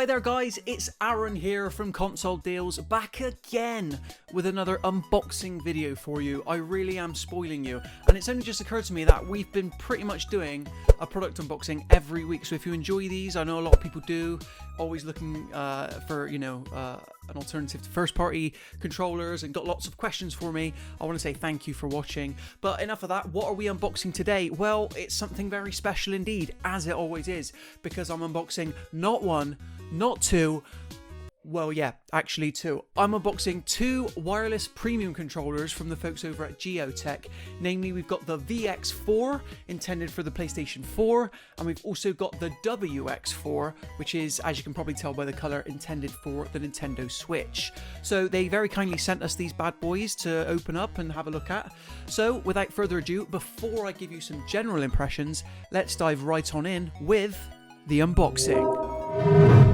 Hi there guys, it's Aaron here from Console Deals, back again with another unboxing video for you. I really am spoiling you, and it's only just occurred to me that we've been pretty much doing a product unboxing every week, so if you enjoy these, I know a lot of people do, always looking for, an alternative to first-party controllers and got lots of questions for me. I want to say thank you for watching, but enough of that. What are we unboxing today? Well, it's something very special indeed, as it always is, because I'm unboxing not one, not two, well, yeah, actually two. I'm unboxing two wireless premium controllers from the folks over at Gioteck. Namely, we've got the VX4, intended for the PlayStation 4, and we've also got the WX4, which is, as you can probably tell by the color, intended for the Nintendo Switch. So they very kindly sent us these bad boys to open up and have a look at. So without further ado, before I give you some general impressions, let's dive right on in with the unboxing.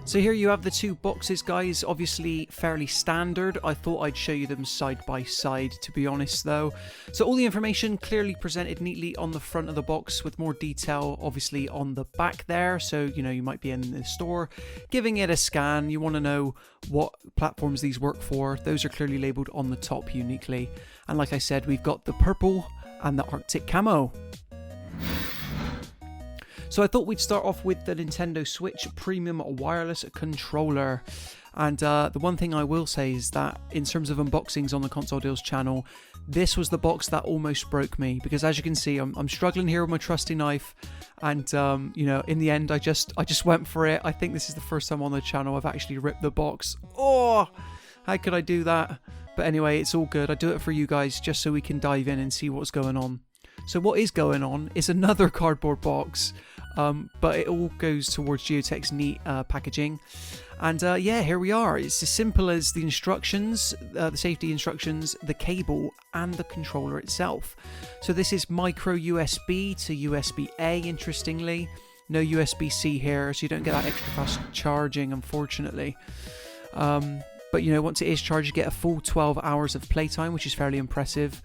So here you have the two boxes, guys, obviously fairly standard. I thought I'd show you them side by side, to be honest, though. So all the information clearly presented neatly on the front of the box, with more detail, obviously, on the back there. So, you might be in the store giving it a scan. You want to know what platforms these work for. Those are clearly labeled on the top uniquely. And like I said, we've got the purple and the Arctic camo. So I thought we'd start off with the Nintendo Switch Premium Wireless Controller. And the one thing I will say is that in terms of unboxings on the Console Deals channel, this was the box that almost broke me. Because as you can see, I'm struggling here with my trusty knife. And, in the end, I just went for it. I think this is the first time on the channel I've actually ripped the box. Oh, how could I do that? But anyway, it's all good. I do it for you guys just so we can dive in and see what's going on. So what is going on is another cardboard box, but it all goes towards Gioteck's neat packaging. And yeah, here we are. It's as simple as the instructions, the safety instructions, the cable, and the controller itself. So this is micro USB to USB-A, interestingly. No USB-C here, so you don't get that extra fast charging, unfortunately. But once it is charged, you get a full 12 hours of playtime, which is fairly impressive.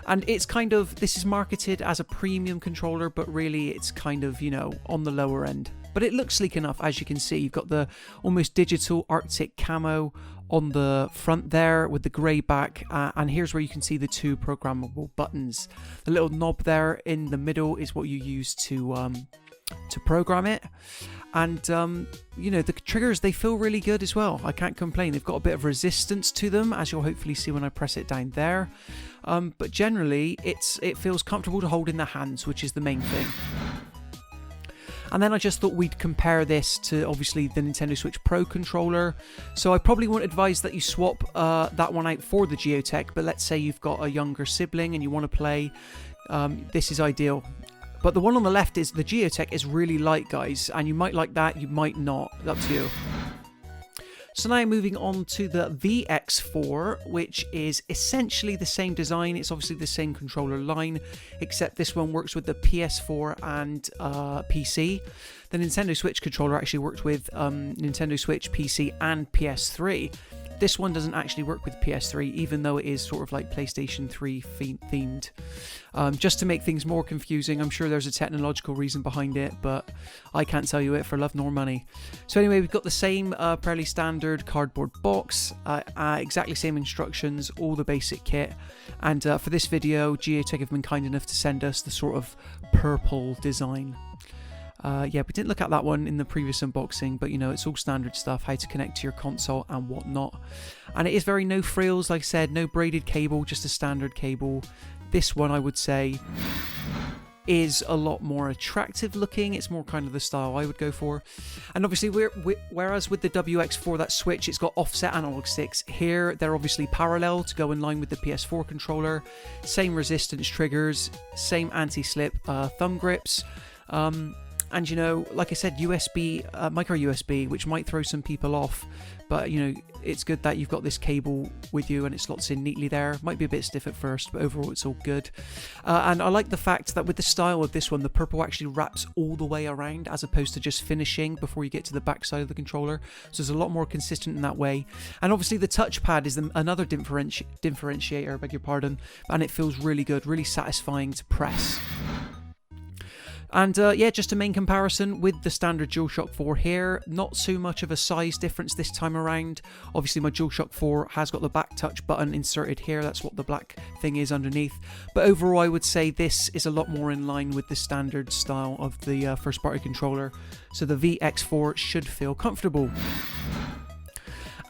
And it's this is marketed as a premium controller, but really it's kind of, on the lower end. But it looks sleek enough, as you can see. You've got the almost digital Arctic camo on the front there with the grey back. And here's where you can see the two programmable buttons. The little knob there in the middle is what you use to program it. And, the triggers, they feel really good as well. I can't complain. They've got a bit of resistance to them, as you'll hopefully see when I press it down there. But generally, it feels comfortable to hold in the hands, which is the main thing. And then I just thought we'd compare this to, obviously, the Nintendo Switch Pro controller. So I probably won't advise that you swap that one out for the Gioteck, but let's say you've got a younger sibling and you want to play. This is ideal. But the one on the left is the Gioteck is really light, guys, and you might like that, you might not. It's up to you. So now moving on to the VX4, which is essentially the same design. It's obviously the same controller line, except this one works with the PS4 and PC. The Nintendo Switch controller actually works with Nintendo Switch, PC, and PS3. This one doesn't actually work with PS3, even though it is sort of like PlayStation 3 themed. Just to make things more confusing, I'm sure there's a technological reason behind it, but I can't tell you it for love nor money. So anyway, we've got the same fairly standard cardboard box, exactly same instructions, all the basic kit. And for this video, Gioteck have been kind enough to send us the sort of purple design. Yeah, we didn't look at that one in the previous unboxing, but it's all standard stuff, how to connect to your console and whatnot. And it is very no frills, like I said, no braided cable, just a standard cable. This one, I would say, is a lot more attractive looking. It's more kind of the style I would go for. And obviously, whereas with the WX4, that Switch, it's got offset analog sticks. Here, they're obviously parallel to go in line with the PS4 controller. Same resistance triggers, same anti-slip thumb grips. And like I said, USB, micro USB, which might throw some people off, but it's good that you've got this cable with you and it slots in neatly there. Might be a bit stiff at first, but overall it's all good. And I like the fact that with the style of this one, the purple actually wraps all the way around as opposed to just finishing before you get to the back side of the controller. So it's a lot more consistent in that way. And obviously the touchpad is another differentiator, beg your pardon, and it feels really good, really satisfying to press. And yeah, just a main comparison with the standard DualShock 4 here, not so much of a size difference this time around. Obviously my DualShock 4 has got the back touch button inserted here, that's what the black thing is underneath. But overall I would say this is a lot more in line with the standard style of the first party controller. So the VX4 should feel comfortable.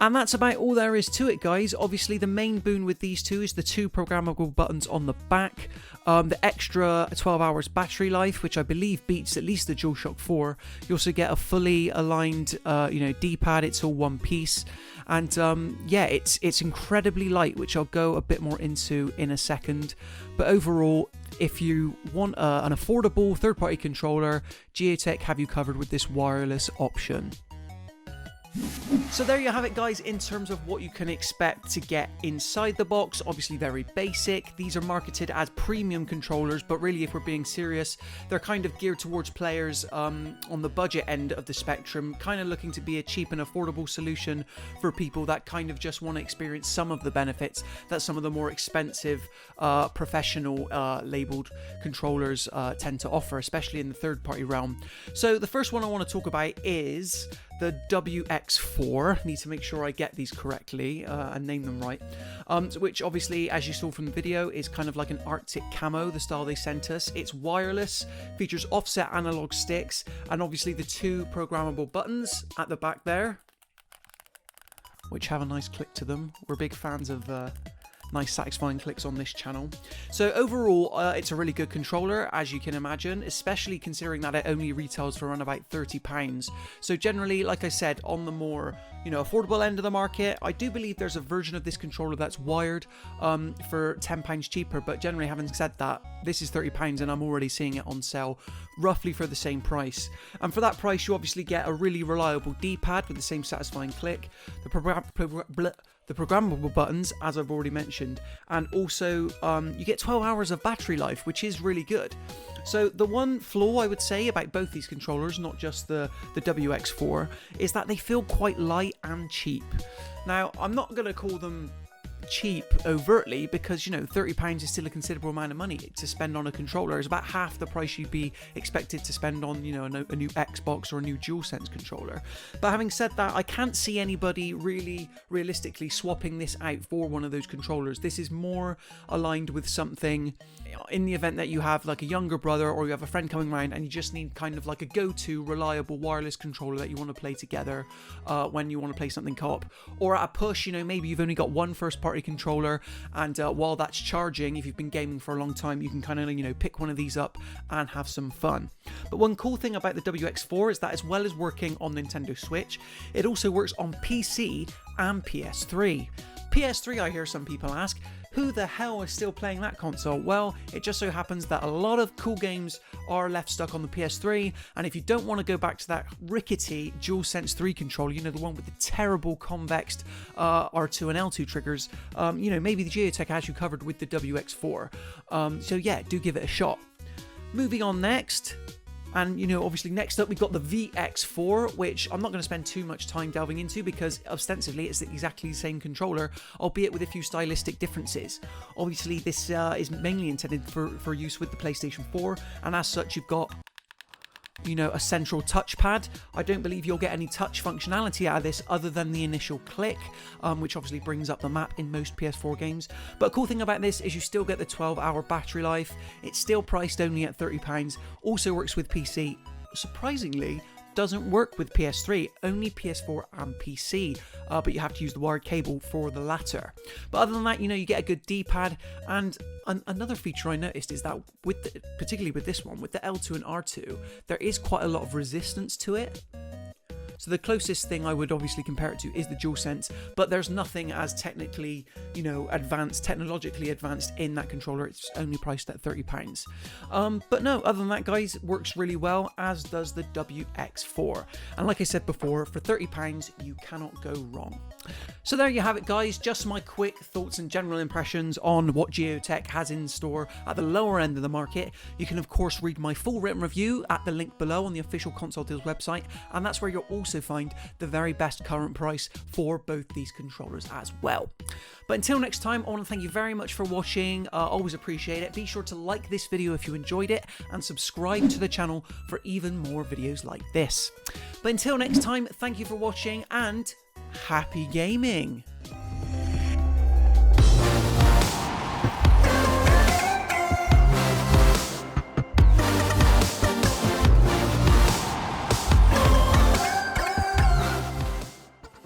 And that's about all there is to it, guys. Obviously, the main boon with these two is the 2 programmable buttons on the back, the extra 12 hours battery life, which I believe beats at least the DualShock 4. You also get a fully aligned, D-pad. It's all one piece, and yeah, it's incredibly light, which I'll go a bit more into in a second. But overall, if you want an affordable third-party controller, Gioteck have you covered with this wireless option. So there you have it, guys, in terms of what you can expect to get inside the box. Obviously very basic. These are marketed as premium controllers, but really, if we're being serious, they're kind of geared towards players on the budget end of the spectrum, kind of looking to be a cheap and affordable solution for people that kind of just want to experience some of the benefits that some of the more expensive professional labeled controllers tend to offer, especially in the third-party realm. So the first one I want to talk about is the WX4. Need to make sure I get these correctly and name them right. Which obviously, as you saw from the video, is kind of like an Arctic camo, the style they sent us. It's wireless, features offset analog sticks, and obviously the 2 programmable buttons at the back there, which have a nice click to them. We're big fans of nice satisfying clicks on this channel. So overall, it's a really good controller, as you can imagine, especially considering that it only retails for around about £30. So generally, like I said, on the more affordable end of the market, I do believe there's a version of this controller that's wired for £10 cheaper, but generally, having said that, this is £30 and I'm already seeing it on sale roughly for the same price. And for that price, you obviously get a really reliable D-pad with the same satisfying click, the programmable buttons, as I've already mentioned, and also you get 12 hours of battery life, which is really good. So the one flaw I would say about both these controllers, not just the WX4, is that they feel quite light and cheap. Now, I'm not going to call them cheap overtly, because £30 is still a considerable amount of money to spend on a controller. It's about half the price you'd be expected to spend on a new Xbox or a new DualSense controller. But having said that, I can't see anybody really realistically swapping this out for one of those controllers. This is more aligned with something in the event that you have like a younger brother or you have a friend coming around and you just need kind of like a go-to reliable wireless controller that you want to play together when you want to play something co-op, or at a push, maybe you've only got one first-party controller, and while that's charging, if you've been gaming for a long time, you can kind of pick one of these up and have some fun. But one cool thing about the WX4 is that, as well as working on Nintendo Switch, it also works on PC and PS3. PS3, I hear some people ask, who the hell is still playing that console? Well, it just so happens that a lot of cool games are left stuck on the PS3, and if you don't want to go back to that rickety DualSense 3 controller, the one with the terrible convexed R2 and L2 triggers, maybe the Gioteck has you covered with the WX4. So yeah, do give it a shot. Moving on next. And, obviously next up we've got the VX4, which I'm not going to spend too much time delving into because ostensibly it's exactly the same controller, albeit with a few stylistic differences. Obviously this is mainly intended for use with the PlayStation 4, and as such you've got a central touchpad. I don't believe you'll get any touch functionality out of this other than the initial click, which obviously brings up the map in most PS4 games. But a cool thing about this is you still get the 12-hour battery life. It's still priced only at £30. Also works with PC. Surprisingly, doesn't work with PS3, only PS4 and PC, but you have to use the wired cable for the latter. But other than that, you get a good D-pad, and another feature I noticed is that particularly with this one, with the L2 and R2, there is quite a lot of resistance to it. So the closest thing I would obviously compare it to is the DualSense, but there's nothing as technically, technologically advanced in that controller. It's only priced at £30. But no, other than that, guys, it works really well, as does the WX4. And like I said before, for £30, you cannot go wrong. So there you have it, guys, just my quick thoughts and general impressions on what Gioteck has in store at the lower end of the market. You can of course read my full written review at the link below on the official Console Deals website, and that's where you're also also find the very best current price for both these controllers as well. But until next time, I want to thank you very much for watching. Always appreciate it. Be sure to like this video if you enjoyed it and subscribe to the channel for even more videos like this. But until next time, thank you for watching and happy gaming!